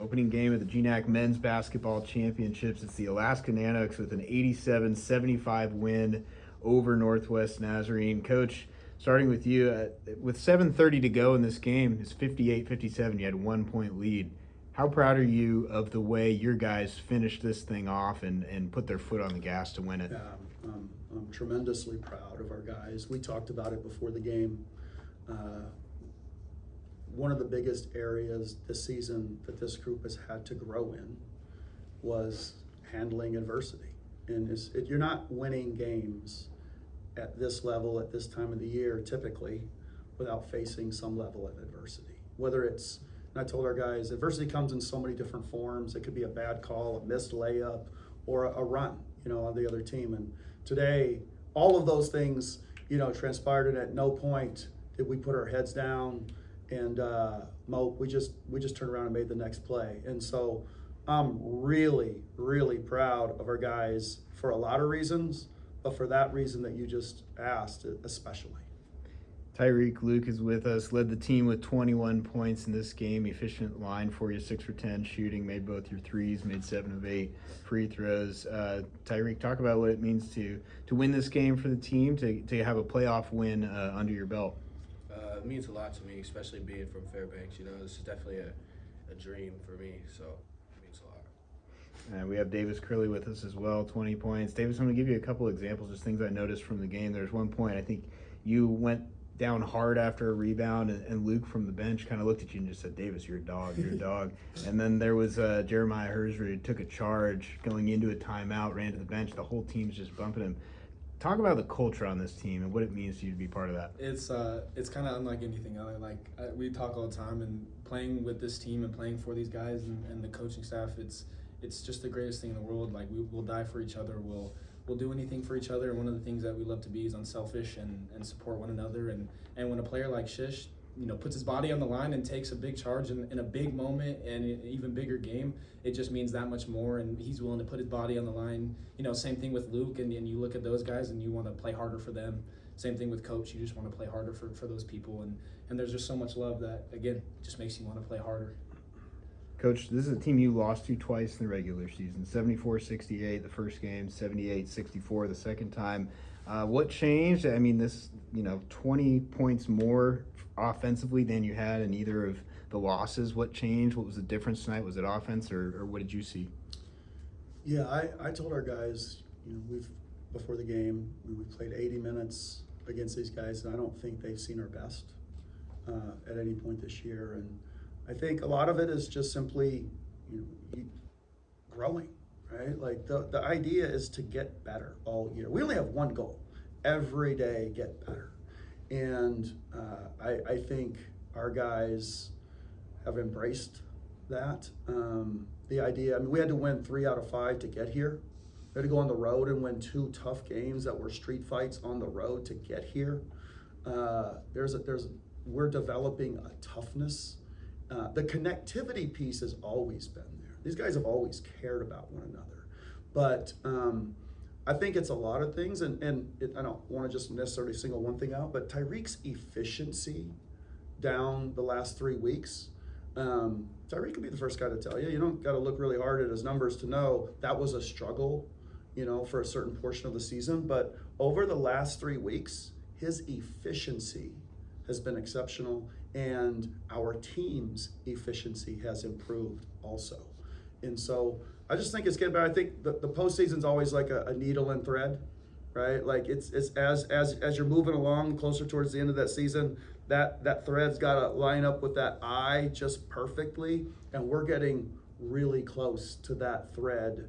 Opening game of the GNAC Men's Basketball Championships. It's the Alaska Nanooks with an 87-75 win over Northwest Nazarene. Coach, starting with you, with 7:30 to go in this game, it's 58-57. You had a 1-point lead. How proud are you of the way your guys finished this thing off and put their foot on the gas to win it? Yeah, I'm tremendously proud of our guys. We talked about it before the game. One of the biggest areas this season that this group has had to grow in was handling adversity. And you're not winning games at this level at this time of the year typically without facing some level of adversity. Whether it's, and I told our guys, adversity comes in so many different forms. It could be a bad call, a missed layup, or a run, on the other team. And today, all of those things, transpired, and at no point did we put our heads down and mope. We just turned around and made the next play. And so I'm really, really proud of our guys for a lot of reasons, but for that reason that you just asked especially. Tyriq Luke is with us, led the team with 21 points in this game. Efficient line for you, 6 for 10 shooting, made both your threes, made 7 of 8 free throws. Tyriq, talk about what it means to win this game for the team, to have a playoff win under your belt. It means a lot to me, especially being from Fairbanks. This is definitely a dream for me, so it means a lot. We have Davis Crilly with us as well, 20 points. Davis, I'm going to give you a couple examples, just things I noticed from the game. There's one point, I think you went down hard after a rebound, and Luke from the bench kind of looked at you and just said, Davis, you're a dog, you're a dog. And then there was Jeremiah Hersrud, who took a charge going into a timeout, ran to the bench. The whole team's just bumping him. Talk about the culture on this team and what it means to you to be part of that. It's kind of unlike anything other. We talk all the time, and playing with this team and playing for these guys and the coaching staff, it's just the greatest thing in the world. We'll die for each other. We'll do anything for each other. And one of the things that we love to be is unselfish and support one another. And when a player like Shish, puts his body on the line and takes a big charge in a big moment and an even bigger game, it just means that much more. And he's willing to put his body on the line. Same thing with Luke, and you look at those guys and you want to play harder for them. Same thing with Coach, you just want to play harder for those people. And there's just so much love that, again, just makes you want to play harder. Coach, this is a team you lost to twice in the regular season, 74-68 the first game, 78-64 the second time. What changed? I mean, this, 20 points more offensively than you had in either of the losses. What changed? What was the difference tonight? Was it offense, or what did you see? Yeah, I told our guys, before the game, we played 80 minutes against these guys, and I don't think they've seen our best at any point this year. And I think a lot of it is just simply, growing, right? Like the idea is to get better all year. We only have one goal: every day get better. And I think our guys have embraced that. The idea, we had to win 3 out of 5 to get here. We had to go on the road and win 2 tough games that were street fights on the road to get here. We're developing a toughness. The connectivity piece has always been there. These guys have always cared about one another. But I think it's a lot of things, and I don't want to just necessarily single one thing out, but Tyriq's efficiency down the last 3 weeks, Tyriq could be the first guy to tell you. You don't got to look really hard at his numbers to know that was a struggle, for a certain portion of the season. But over the last 3 weeks, his efficiency has been exceptional, and our team's efficiency has improved also. And so I just think it's getting better. I think the postseason's always like a needle and thread, right? Like it's as you're moving along closer towards the end of that season, that thread's got to line up with that eye just perfectly, and we're getting really close to that thread,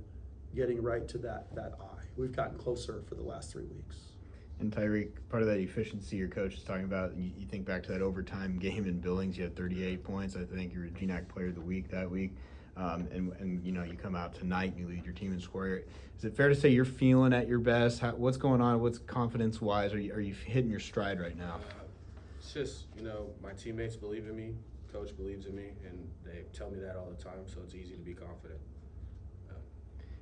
getting right to that eye. We've gotten closer for the last 3 weeks. And Tyriq, part of that efficiency your coach is talking about, you think back to that overtime game in Billings, you had 38 points. I think you were GNAC Player of the Week that week. And you come out tonight and you lead your team in scoring. Is it fair to say you're feeling at your best? What's going on? What's confidence-wise? Are you hitting your stride right now? It's just, my teammates believe in me, coach believes in me, and they tell me that all the time, so it's easy to be confident.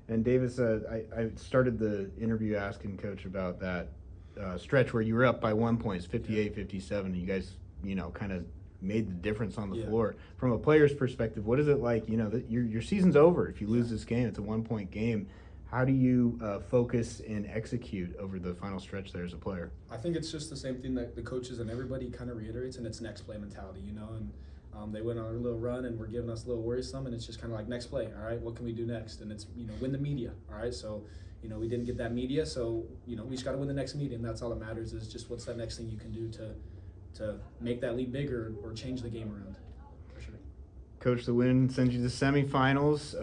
And Davis, I started the interview asking Coach about that stretch where you were up by 1 point, 58-57, and you guys, kind of made the difference on the Yeah. floor. From a player's perspective, what is it like? You know, your season's over if you lose this game. It's a 1-point game. How do you focus and execute over the final stretch there as a player? I think it's just the same thing that the coaches and everybody kind of reiterates, and it's next play mentality, you know. And they went on a little run and were giving us a little worrisome, and it's just kind of like next play. All right, what can we do next? And it's, you know, win the media. All right, so, you know, we didn't get that media, so, you know, we just got to win the next media, and that's all that matters is just what's that next thing you can do to make that lead bigger or change the game around. For sure. Coach, the win sends you to semifinals.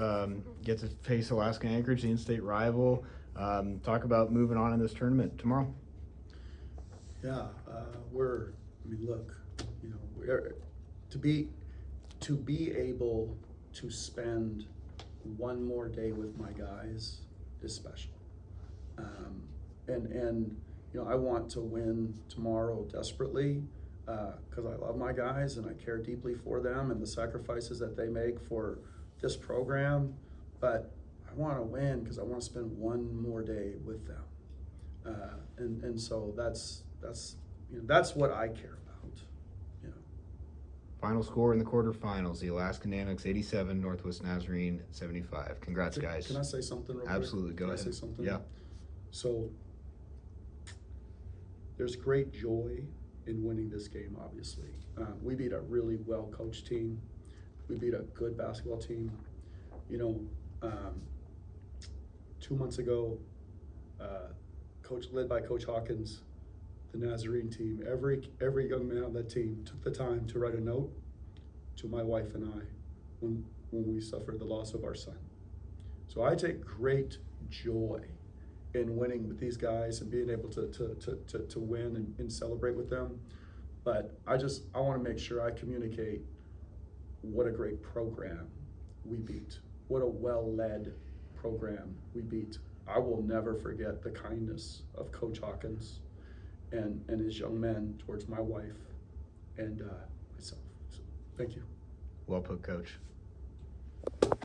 Get to face Alaska Anchorage, the in-state rival. Talk about moving on in this tournament tomorrow. Yeah, look, you know, to be able to spend one more day with my guys is special. And you know, I want to win tomorrow desperately because I love my guys and I care deeply for them and the sacrifices that they make for this program. But I want to win because I want to spend one more day with them. And so that's you know, that's what I care about. You know. Final score in the quarterfinals: the Alaska Nanooks 87, Northwest Nazarene 75. Congrats, guys. Can I say something real quick? Absolutely, go ahead. Can I say something? Yeah. So there's great joy in winning this game, obviously. We beat a really well-coached team. We beat a good basketball team. You know, 2 months ago, led by Coach Hawkins, the Nazarene team, every young man on that team took the time to write a note to my wife and I when we suffered the loss of our son. So I take great joy in winning with these guys and being able to win and celebrate with them. But I want to make sure I communicate what a great program we beat. What a well-led program we beat. I will never forget the kindness of Coach Hawkins and his young men towards my wife and myself. So, thank you. Well put, Coach.